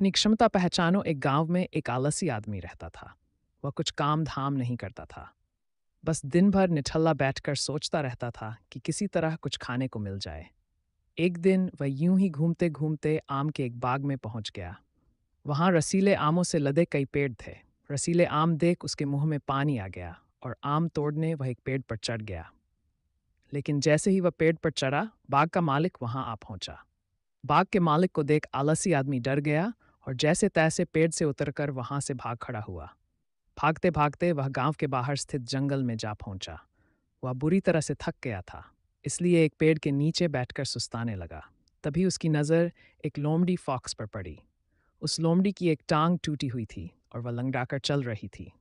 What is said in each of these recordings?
अपनी क्षमता पहचानो। एक गांव में एक आलसी आदमी रहता था। वह कुछ काम धाम नहीं करता था। बस दिन भर निठल्ला बैठकर सोचता रहता था कि किसी तरह कुछ खाने को मिल जाए। एक दिन वह यूं ही घूमते घूमते आम के एक बाग में पहुंच गया। वहां रसीले आमों से लदे कई पेड़ थे। रसीले आम देख उसके मुंह में पानी आ गया और आम तोड़ने वह एक पेड़ पर चढ़ गया। लेकिन जैसे ही वह पेड़ पर चढ़ा, बाग का मालिक वहां आ पहुंचा। बाग के मालिक को देख आलसी आदमी डर गया और जैसे तैसे पेड़ से उतरकर वहां से भाग खड़ा हुआ। भागते भागते वह गांव के बाहर स्थित जंगल में जा पहुंचा। वह बुरी तरह से थक गया था, इसलिए एक पेड़ के नीचे बैठकर सुस्ताने लगा। तभी उसकी नज़र एक लोमड़ी फॉक्स पर पड़ी। उस लोमड़ी की एक टांग टूटी हुई थी और वह लंगड़ाकर चल रही थी।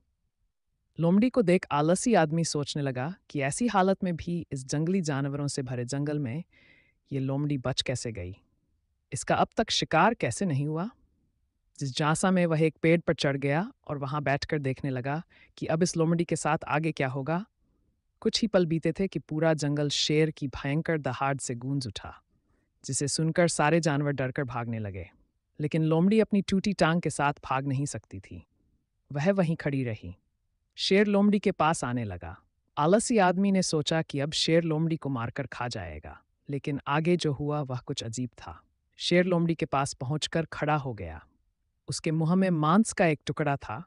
लोमड़ी को देख आलसी आदमी सोचने लगा कि ऐसी हालत में भी इस जंगली जानवरों से भरे जंगल में ये लोमड़ी बच कैसे गई। इसका अब तक शिकार कैसे नहीं हुआ। जिस झांसा में वह एक पेड़ पर चढ़ गया और वहां बैठकर देखने लगा कि अब इस लोमड़ी के साथ आगे क्या होगा। कुछ ही पल बीते थे कि पूरा जंगल शेर की भयंकर दहाड़ से गूंज उठा, जिसे सुनकर सारे जानवर डरकर भागने लगे। लेकिन लोमड़ी अपनी टूटी टांग के साथ भाग नहीं सकती थी। वह वहीं खड़ी रही। शेर लोमड़ी के पास आने लगा। आलसी आदमी ने सोचा कि अब शेर लोमड़ी को मारकर खा जाएगा, लेकिन आगे जो हुआ वह कुछ अजीब था। शेर लोमड़ी के पास पहुंचकर खड़ा हो गया। उसके मुंह में मांस का एक टुकड़ा था,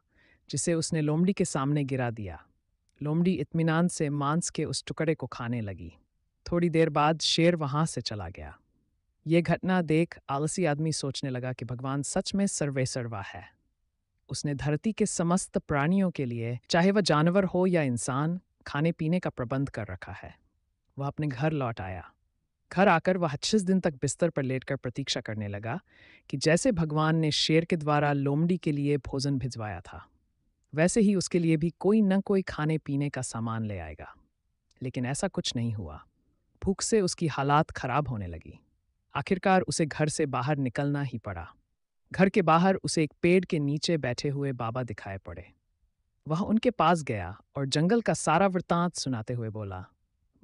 जिसे उसने लोमड़ी के सामने गिरा दिया। लोमड़ी इत्मीनान से मांस के उस टुकड़े को खाने लगी। थोड़ी देर बाद शेर वहां से चला गया। ये घटना देख आलसी आदमी सोचने लगा कि भगवान सच में सर्वेसर्वा है। उसने धरती के समस्त प्राणियों के लिए, चाहे वह जानवर हो या इंसान, खाने पीने का प्रबंध कर रखा है। वह अपने घर लौट आया। घर आकर वह 26 दिन तक बिस्तर पर लेटकर प्रतीक्षा करने लगा कि जैसे भगवान ने शेर के द्वारा लोमड़ी के लिए भोजन भिजवाया था, वैसे ही उसके लिए भी कोई न कोई खाने पीने का सामान ले आएगा। लेकिन ऐसा कुछ नहीं हुआ। भूख से उसकी हालात खराब होने लगी। आखिरकार उसे घर से बाहर निकलना ही पड़ा। घर के बाहर उसे एक पेड़ के नीचे बैठे हुए बाबा दिखाई पड़े। वह उनके पास गया और जंगल का सारा वृत्तांत सुनाते हुए बोला,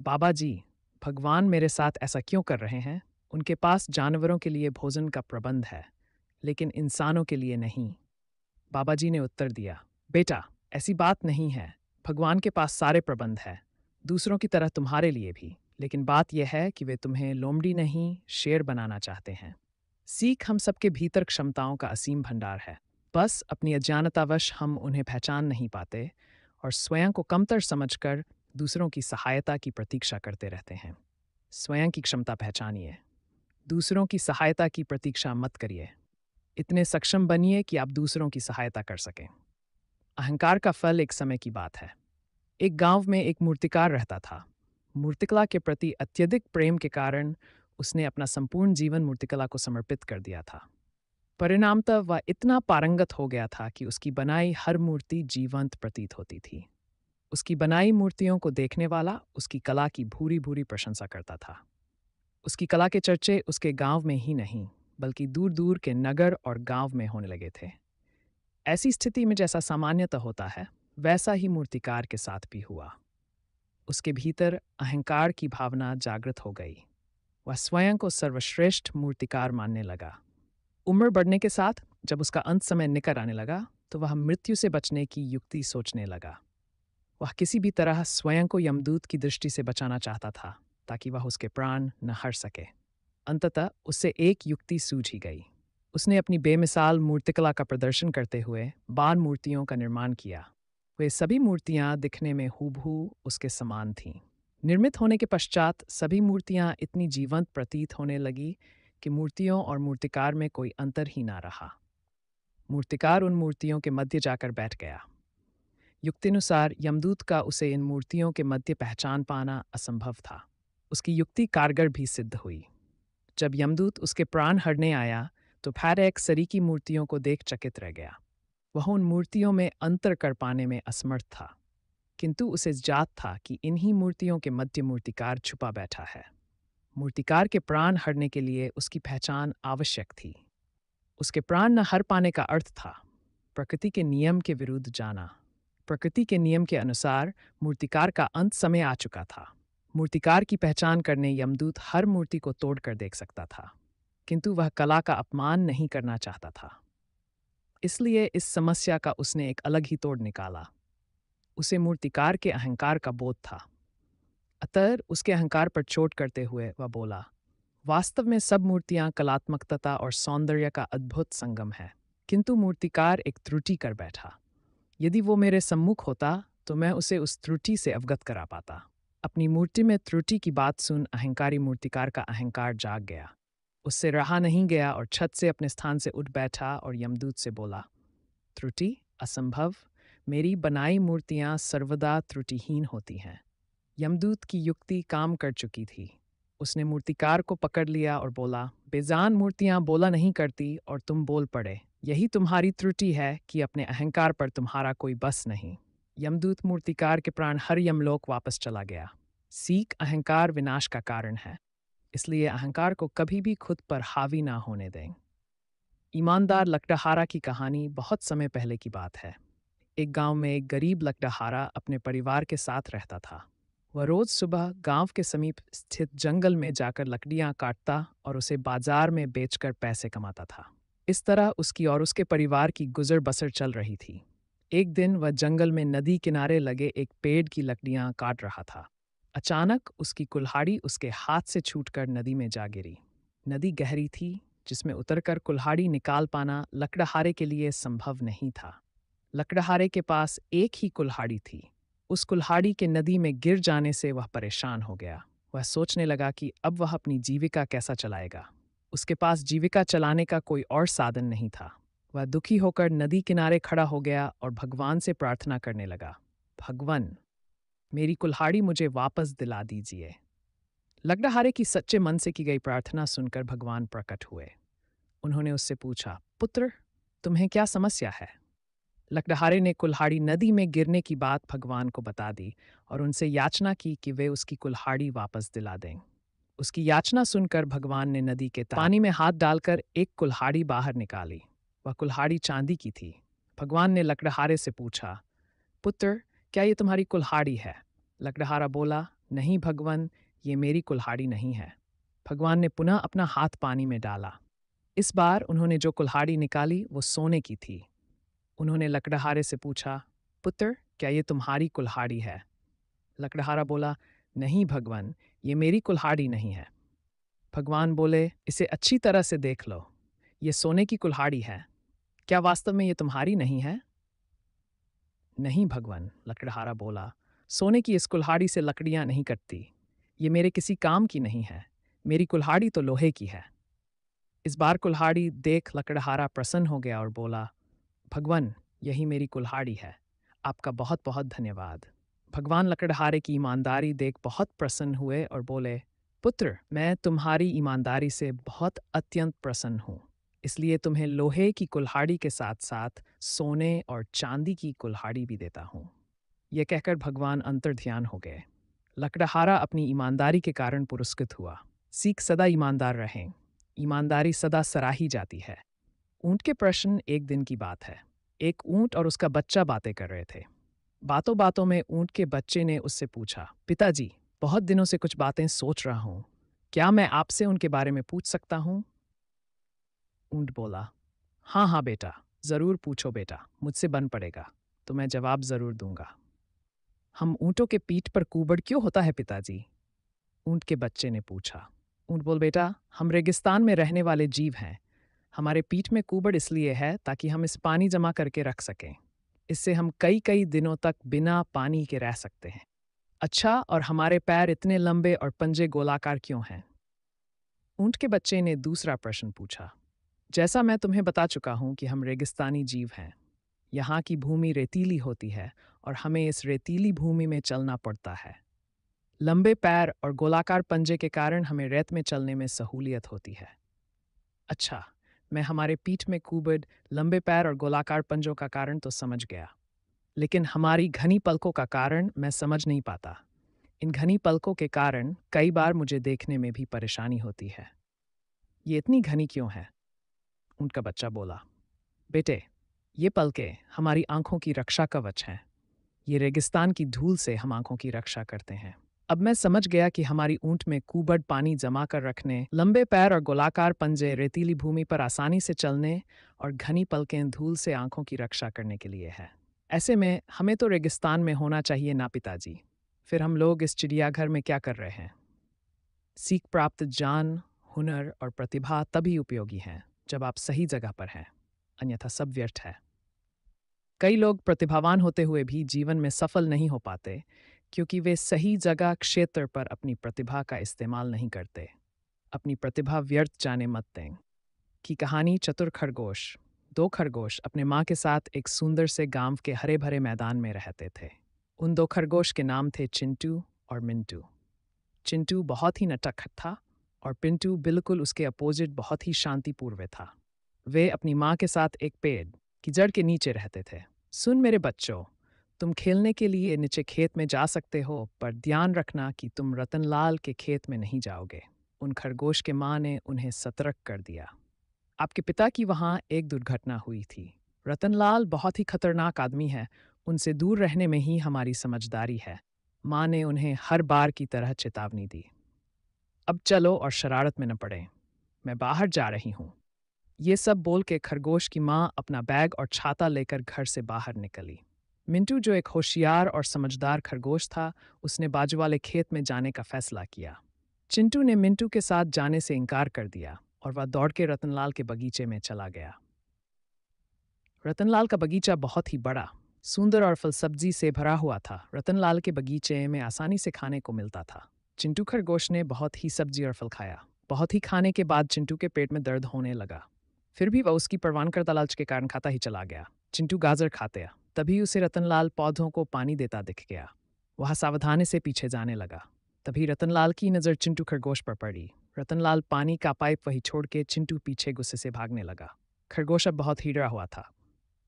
बाबा जी, भगवान मेरे साथ ऐसा क्यों कर रहे हैं? उनके पास जानवरों के लिए भोजन का प्रबंध है, लेकिन इंसानों के लिए नहीं। बाबा जी ने उत्तर दिया, बेटा, ऐसी बात नहीं है। भगवान के पास सारे प्रबंध है, दूसरों की तरह तुम्हारे लिए भी। लेकिन बात यह है कि वे तुम्हें लोमड़ी नहीं, शेर बनाना चाहते हैं। सीख हम सबके भीतर क्षमताओं का असीम भंडार है। बस अपनी अज्ञानतावश हम उन्हें पहचान नहीं पाते और स्वयं को कमतर समझकर दूसरों की सहायता की प्रतीक्षा करते रहते हैं। स्वयं की क्षमता पहचानिए। दूसरों की सहायता की प्रतीक्षा मत करिए। इतने सक्षम बनिए कि आप दूसरों की सहायता कर सकें। अहंकार का फल एक समय की बात है। एक गांव में एक मूर्तिकार रहता था। मूर्तिकला के प्रति अत्यधिक प्रेम के कारण उसने अपना संपूर्ण जीवन मूर्तिकला को समर्पित कर दिया था। परिणामतः वह इतना पारंगत हो गया था कि उसकी बनाई हर मूर्ति जीवंत प्रतीत होती थी। उसकी बनाई मूर्तियों को देखने वाला उसकी कला की भूरी भूरी प्रशंसा करता था। उसकी कला के चर्चे उसके गांव में ही नहीं, बल्कि दूर दूर के नगर और गांव में होने लगे थे। ऐसी स्थिति में जैसा सामान्यतः होता है, वैसा ही मूर्तिकार के साथ भी हुआ। उसके भीतर अहंकार की भावना जागृत हो गई। वह स्वयं को सर्वश्रेष्ठ मूर्तिकार मानने लगा। उम्र बढ़ने के साथ जब उसका अंत समय निकट आने लगा, तो वह मृत्यु से बचने की युक्ति सोचने लगा। वह किसी भी तरह स्वयं को यमदूत की दृष्टि से बचाना चाहता था, ताकि वह उसके प्राण न हर सके। अंततः उससे एक युक्ति सूझ ही गई। उसने अपनी बेमिसाल मूर्तिकला का प्रदर्शन करते हुए बाल मूर्तियों का निर्माण किया। वे सभी मूर्तियां दिखने में हूबहू उसके समान थीं। निर्मित होने के पश्चात सभी मूर्तियां इतनी जीवंत प्रतीत होने लगी कि मूर्तियों और मूर्तिकार में कोई अंतर ही ना रहा। मूर्तिकार उन मूर्तियों के मध्य जाकर बैठ गया। युक्तिनुसार यमदूत का उसे इन मूर्तियों के मध्य पहचान पाना असंभव था। उसकी युक्ति कारगर भी सिद्ध हुई। जब यमदूत उसके प्राण हरने आया, तो फिर एक सरीकी मूर्तियों को देख चकित रह गया। वह उन मूर्तियों में अंतर कर पाने में असमर्थ था, किंतु उसे जात था कि इन्हीं मूर्तियों के मध्य मूर्तिकार छुपा बैठा है। मूर्तिकार के प्राण हरने के लिए उसकी पहचान आवश्यक थी। उसके प्राण न हर पाने का अर्थ था प्रकृति के नियम के विरुद्ध जाना। प्रकृति के नियम के अनुसार मूर्तिकार का अंत समय आ चुका था। मूर्तिकार की पहचान करने यमदूत हर मूर्ति को तोड़कर देख सकता था, किंतु वह कला का अपमान नहीं करना चाहता था। इसलिए इस समस्या का उसने एक अलग ही तोड़ निकाला। उसे मूर्तिकार के अहंकार का बोध था, अतः उसके अहंकार पर चोट करते हुए वह बोला, वास्तव में सब मूर्तियां कलात्मकता और सौंदर्य का अद्भुत संगम है, किंतु मूर्तिकार एक त्रुटि कर बैठा। यदि वो मेरे सम्मुख होता तो मैं उसे उस त्रुटि से अवगत करा पाता। अपनी मूर्ति में त्रुटि की बात सुन अहंकारी मूर्तिकार का अहंकार जाग गया। उससे रहा नहीं गया और छत से अपने स्थान से उठ बैठा और यमदूत से बोला, त्रुटि असंभव, मेरी बनाई मूर्तियां सर्वदा त्रुटिहीन होती हैं। यमदूत की युक्ति काम कर चुकी थी। उसने मूर्तिकार को पकड़ लिया और बोला, बेजान मूर्तियां बोला नहीं करती और तुम बोल पड़े। यही तुम्हारी त्रुटि है कि अपने अहंकार पर तुम्हारा कोई बस नहीं। यमदूत मूर्तिकार के प्राण हर यमलोक वापस चला गया। सीख, अहंकार विनाश का कारण है, इसलिए अहंकार को कभी भी खुद पर हावी ना होने दें। ईमानदार लकड़हारा की कहानी बहुत समय पहले की बात है। एक गांव में एक गरीब लकड़हारा अपने परिवार के साथ रहता था। वह रोज सुबह गांव के समीप स्थित जंगल में जाकर लकड़ियां काटता और उसे बाजार में बेचकर पैसे कमाता था। इस तरह उसकी और उसके परिवार की गुजर बसर चल रही थी। एक दिन वह जंगल में नदी किनारे लगे एक पेड़ की लकड़ियां काट रहा था। अचानक उसकी कुल्हाड़ी उसके हाथ से छूटकर नदी में जा गिरी। नदी गहरी थी, जिसमें उतरकर कुल्हाड़ी निकाल पाना लकड़हारे के लिए संभव नहीं था। लकड़हारे के पास एक ही कुल्हाड़ी थी। उस कुल्हाड़ी के नदी में गिर जाने से वह परेशान हो गया। वह सोचने लगा कि अब वह अपनी जीविका कैसा चलाएगा। उसके पास जीविका चलाने का कोई और साधन नहीं था। वह दुखी होकर नदी किनारे खड़ा हो गया और भगवान से प्रार्थना करने लगा, भगवान, मेरी कुल्हाड़ी मुझे वापस दिला दीजिए। लकड़हारे की सच्चे मन से की गई प्रार्थना सुनकर भगवान प्रकट हुए। उन्होंने उससे पूछा, पुत्र, तुम्हें क्या समस्या है? लकड़हारे ने कुल्हाड़ी नदी में गिरने की बात भगवान को बता दी और उनसे याचना की कि वे उसकी कुल्हाड़ी वापस दिला दें। उसकी याचना सुनकर भगवान ने नदी के पानी में हाथ डालकर एक कुल्हाड़ी बाहर निकाली। वह कुल्हाड़ी चांदी की थी। भगवान ने लकड़हारे से पूछा, पुत्र, क्या ये तुम्हारी कुल्हाड़ी है? लकड़हारा बोला, नहीं भगवान, ये मेरी कुल्हाड़ी नहीं है। भगवान ने पुनः अपना हाथ पानी में डाला। इस बार उन्होंने जो कुल्हाड़ी निकाली वो सोने की थी। उन्होंने लकड़हारे से पूछा, पुत्र, क्या ये तुम्हारी कुल्हाड़ी है? लकड़हारा बोला, नहीं भगवान, ये मेरी कुल्हाड़ी नहीं है। भगवान बोले, इसे अच्छी तरह से देख लो, ये सोने की कुल्हाड़ी है। क्या वास्तव में ये तुम्हारी नहीं है? नहीं भगवान, लकड़हारा बोला, सोने की इस कुल्हाड़ी से लकड़ियां नहीं कटती। ये मेरे किसी काम की नहीं है। मेरी कुल्हाड़ी तो लोहे की है। इस बार कुल्हाड़ी देख लकड़हारा प्रसन्न हो गया और बोला, भगवान, यही मेरी कुल्हाड़ी है। आपका बहुत बहुत धन्यवाद। भगवान लकड़हारे की ईमानदारी देख बहुत प्रसन्न हुए और बोले, पुत्र, मैं तुम्हारी ईमानदारी से बहुत अत्यंत प्रसन्न हूँ, इसलिए तुम्हें लोहे की कुल्हाड़ी के साथ साथ सोने और चांदी की कुल्हाड़ी भी देता हूँ। यह कहकर भगवान अंतर्ध्यान हो गए। लकड़हारा अपनी ईमानदारी के कारण पुरस्कृत हुआ। सीख, सदा ईमानदार रहें। ईमानदारी सदा सराही जाती है। ऊंट के प्रश्न। एक दिन की बात है। एक ऊंट और उसका बच्चा बातें कर रहे थे। बातों बातों में ऊंट के बच्चे ने उससे पूछा, पिताजी, बहुत दिनों से कुछ बातें सोच रहा हूँ, क्या मैं आपसे उनके बारे में पूछ सकता हूँ? ऊंट बोला, हाँ हाँ बेटा, जरूर पूछो बेटा, मुझसे बन पड़ेगा तो मैं जवाब जरूर दूंगा। हम ऊंटों के पीठ पर कुबड़ क्यों होता है पिताजी? ऊंट के बच्चे ने पूछा। ऊंट बोल, बेटा, हम रेगिस्तान में रहने वाले जीव हैं। हमारे पीठ में कुबड़ इसलिए है ताकि हम इस पानी जमा करके रख सकें। इससे हम कई कई दिनों तक बिना पानी के रह सकते हैं। अच्छा, और हमारे पैर इतने लंबे और पंजे गोलाकार क्यों हैं? ऊंट के बच्चे ने दूसरा प्रश्न पूछा। जैसा मैं तुम्हें बता चुका हूं कि हम रेगिस्तानी जीव हैं। यहाँ की भूमि रेतीली होती है और हमें इस रेतीली भूमि में चलना पड़ता है। लंबे पैर और गोलाकार पंजे के कारण हमें रेत में चलने में सहूलियत होती है। अच्छा, मैं हमारे पीठ में कुबड़, लंबे पैर और गोलाकार पंजों का कारण तो समझ गया, लेकिन हमारी घनी पलकों का कारण मैं समझ नहीं पाता। इन घनी पलकों के कारण कई बार मुझे देखने में भी परेशानी होती है। ये इतनी घनी क्यों है? उनका बच्चा बोला, बेटे, ये पलकें हमारी आंखों की रक्षा कवच हैं। ये रेगिस्तान की धूल से हम आंखों की रक्षा करते हैं। अब मैं समझ गया कि हमारी ऊंट में कुबड़ पानी जमा कर रखने, लंबे पैर और गोलाकार पंजे रेतीली भूमि पर आसानी से चलने और घनी पलकें धूल से आंखों की रक्षा करने के लिए है। ऐसे में हमें तो रेगिस्तान में होना चाहिए ना पिताजी। फिर हम लोग इस चिड़ियाघर में क्या कर रहे हैं? सीख प्राप्त ज्ञान, हुनर और प्रतिभा तभी उपयोगी हैं जब आप सही जगह पर हैं, अन्यथा सब व्यर्थ है। कई लोग प्रतिभावान होते हुए भी जीवन में सफल नहीं हो पाते क्योंकि वे सही जगह क्षेत्र पर अपनी प्रतिभा का इस्तेमाल नहीं करते। अपनी प्रतिभा व्यर्थ जाने मत दें। की कहानी चतुर खरगोश। दो खरगोश अपने माँ के साथ एक सुंदर से गांव के हरे भरे मैदान में रहते थे। उन दो खरगोश के नाम थे चिंटू और मिंटू। चिंटू बहुत ही नटखट था और पिंटू बिल्कुल उसके अपोजिट बहुत ही शांतिपूर्व था। वे अपनी माँ के साथ एक पेड़ की जड़ के नीचे रहते थे। सुन मेरे बच्चों, तुम खेलने के लिए नीचे खेत में जा सकते हो, पर ध्यान रखना कि तुम रतनलाल के खेत में नहीं जाओगे। उन खरगोश के माँ ने उन्हें सतर्क कर दिया। आपके पिता की वहाँ एक दुर्घटना हुई थी। रतनलाल बहुत ही खतरनाक आदमी है, उनसे दूर रहने में ही हमारी समझदारी है। माँ ने उन्हें हर बार की तरह चेतावनी दी। अब चलो और शरारत में न पड़े, मैं बाहर जा रही हूँ। ये सब बोल के खरगोश की माँ अपना बैग और छाता लेकर घर से बाहर निकली। मिंटू, जो एक होशियार और समझदार खरगोश था, उसने बाजू वाले खेत में जाने का फैसला किया। चिंटू ने मिंटू के साथ जाने से इनकार कर दिया और वह दौड़ के रतनलाल के बगीचे में चला गया। रतनलाल का बगीचा बहुत ही बड़ा, सुंदर और फल सब्जी से भरा हुआ था। रतनलाल के बगीचे में आसानी से खाने को मिलता था। चिंटू खरगोश ने बहुत ही सब्जी और फल खाया। बहुत ही खाने के बाद चिंटू के पेट में दर्द होने लगा। फिर भी वह उसकी परवाह करता लालच के कारण खाता ही चला गया। चिंटू गाजर खाते, तभी उसे रतनलाल पौधों को पानी देता दिख गया। वह सावधानी से पीछे जाने लगा। तभी रतनलाल की नज़र चिंटू खरगोश पर पड़ी। रतनलाल पानी का पाइप वहीं छोड़ के चिंटू पीछे गुस्से से भागने लगा। खरगोश अब बहुत ही डरा हुआ था।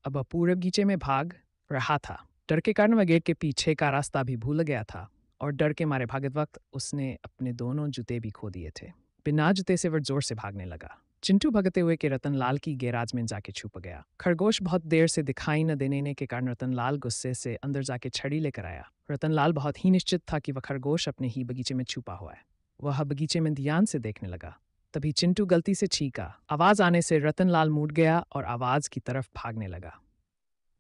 अब वह पूरे बगीचे में भाग रहा था। डर के कारण वह गेट के पीछे का रास्ता भी भूल गया था और डर के मारे भागते वक्त उसने अपने दोनों जूते भी खो दिए थे। बिना जूते से वह जोर से भागने लगा। चिंटू भगते हुए के रतनलाल की गैराज में जाके छुप गया। खरगोश बहुत देर से दिखाई न देने के कारण रतनलाल गुस्से से अंदर जाके छड़ी लेकर आया। रतनलाल बहुत ही निश्चित था कि वह खरगोश अपने ही बगीचे में छुपा हुआ है। वह बगीचे में ध्यान से देखने लगा। तभी चिंटू गलती से चीखा। आवाज आने से रतनलाल मुड़ गया और आवाज की तरफ भागने लगा।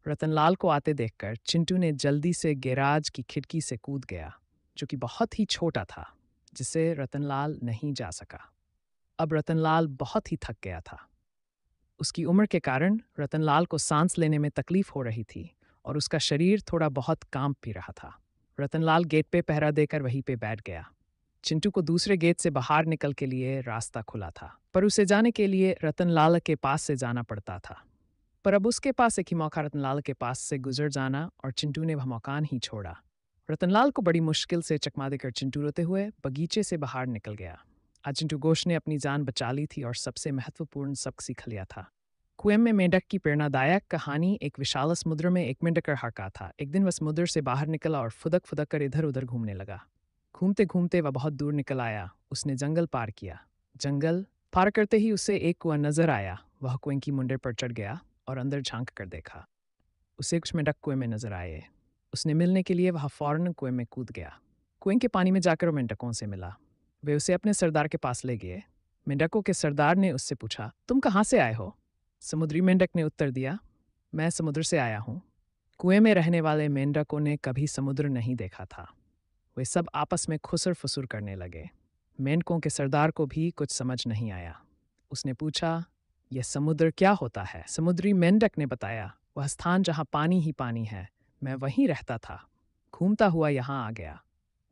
रतनलाल को आते देखकर चिंटू ने जल्दी से गैराज की खिड़की से कूद गया, जो कि बहुत ही छोटा था, जिसे रतनलाल नहीं जा सका। अब रतनलाल बहुत ही थक गया था। उसकी उम्र के कारण रतनलाल को सांस लेने में तकलीफ हो रही थी और उसका शरीर थोड़ा बहुत कांप भी रहा था। रतनलाल गेट पे पहरा देकर वहीं पे बैठ गया। चिंटू को दूसरे गेट से बाहर निकल के लिए रास्ता खुला था, पर उसे जाने के लिए रतनलाल के पास से जाना पड़ता था। पर अब उसके पास एक ही मौका रतनलाल के पास से गुजर जाना, और चिंटू ने वह मौका नहीं छोड़ा। रतनलाल को बड़ी मुश्किल से चकमा देकर चिंटू रोते हुए बगीचे से बाहर निकल गया। आज चिंटू गोश ने अपनी जान बचा ली थी और सबसे महत्वपूर्ण सबक सीख लिया था। कुएं में मेंढक की प्रेरणादायक कहानी। एक विशाल समुद्र में एक मेंढक रहा था। एक दिन वह समुद्र से बाहर निकला और फुदक फुदक कर इधर उधर घूमने लगा। घूमते घूमते वह बहुत दूर निकल आया। उसने जंगल पार किया। जंगल पार करते ही उसे एक कुआं नजर आया। वह कुएं की मुंडे पर चढ़ गया और अंदर झांक कर देखा। उसे कुछ मेंढक कुएं में नजर आए। उसने मिलने के लिए वह फौरन कुएं में कूद गया। कुएं के पानी में जाकर वो मेंढकों से मिला। वे उसे अपने सरदार के पास ले गए। मेंढकों के सरदार ने उससे पूछा, तुम कहाँ से आए हो? समुद्री मेंढक ने उत्तर दिया, मैं समुद्र से आया हूँ। कुएं में रहने वाले मेंढकों ने कभी समुद्र नहीं देखा था। वे सब आपस में खुसर फुसुर करने लगे। मेंढकों के सरदार को भी कुछ समझ नहीं आया। उसने पूछा, यह समुद्र क्या होता है? समुद्री मेंढक ने बताया, वह स्थान जहाँ पानी ही पानी है, मैं वहीं रहता था, घूमता हुआ यहाँ आ गया।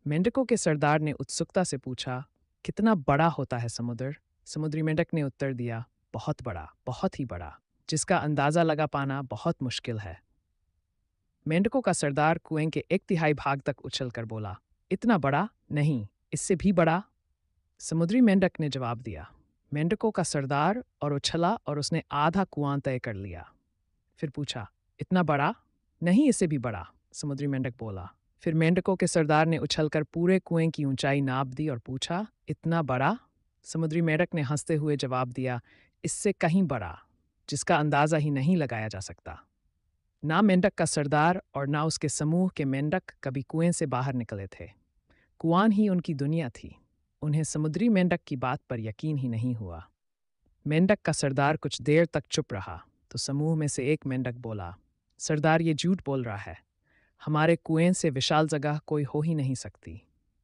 मेंढकों के सरदार ने उत्सुकता से पूछा, कितना बड़ा होता है समुद्र? समुद्री मेंढक ने उत्तर दिया, बहुत बड़ा, बहुत ही बड़ा, जिसका अंदाजा लगा पाना बहुत मुश्किल है। मेंढकों का सरदार कुएं के 1/3 भाग तक उछलकर बोला, इतना बड़ा? नहीं, इससे भी बड़ा। समुद्री मेंढक ने जवाब दिया। मेंढकों का सरदार और उछला और उसने आधा कुआं तय कर लिया। फिर पूछा, इतना बड़ा? नहीं, इससे भी बड़ा, समुद्री मेंढक बोला। फिर मेंढकों के सरदार ने उछलकर पूरे कुएं की ऊंचाई नाप दी और पूछा, इतना बड़ा? समुद्री मेंढक ने हंसते हुए जवाब दिया, इससे कहीं बड़ा, जिसका अंदाजा ही नहीं लगाया जा सकता। ना मेंढक का सरदार और ना उसके समूह के मेंढक कभी कुएं से बाहर निकले थे। कुआन ही उनकी दुनिया थी। उन्हें समुद्री मेंढक की बात पर यकीन ही नहीं हुआ। मेंढक का सरदार कुछ देर तक चुप रहा, तो समूह में से एक मेंढक बोला, सरदार ये झूठ बोल रहा है। हमारे कुएं से विशाल जगह कोई हो ही नहीं सकती।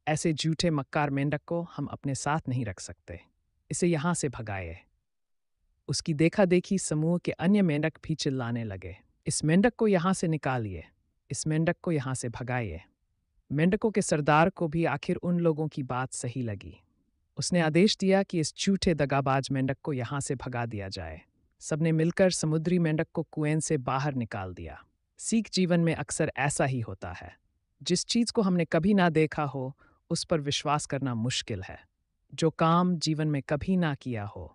ऐसे झूठे मक्कार मेंढक को हम अपने साथ नहीं रख सकते। इसे यहाँ से भगाए। उसकी देखा देखी समूह के अन्य मेंढक भी चिल्लाने लगे, इस मेंढक को यहाँ से निकालिए, इस मेंढक को यहाँ से भगाइए। मेंढकों के सरदार को भी आखिर उन लोगों की बात सही लगी। उसने आदेश दिया कि इस झूठे दगाबाज मेंढक को यहाँ से भगा दिया जाए। सबने मिलकर समुद्री मेंढक को कुएं से बाहर निकाल दिया। सीख जीवन में अक्सर ऐसा ही होता है। जिस चीज़ को हमने कभी ना देखा हो, उस पर विश्वास करना मुश्किल है। जो काम जीवन में कभी ना किया हो,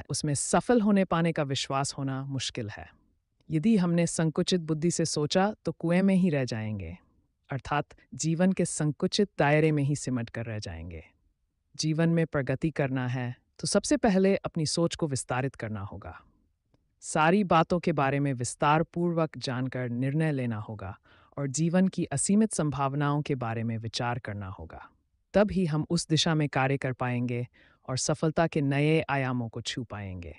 उसमें सफल होने पाने का विश्वास होना मुश्किल है। यदि हमने संकुचित बुद्धि से सोचा तो कुएं में ही रह जाएंगे, अर्थात जीवन के संकुचित दायरे में ही सिमट कर रह जाएंगे। जीवन में प्रगति करना है तो सबसे पहले अपनी सोच को विस्तारित करना होगा। सारी बातों के बारे में विस्तार पूर्वक जानकर निर्णय लेना होगा और जीवन की असीमित संभावनाओं के बारे में विचार करना होगा। तब ही हम उस दिशा में कार्य कर पाएंगे और सफलता के नए आयामों को छू पाएंगे।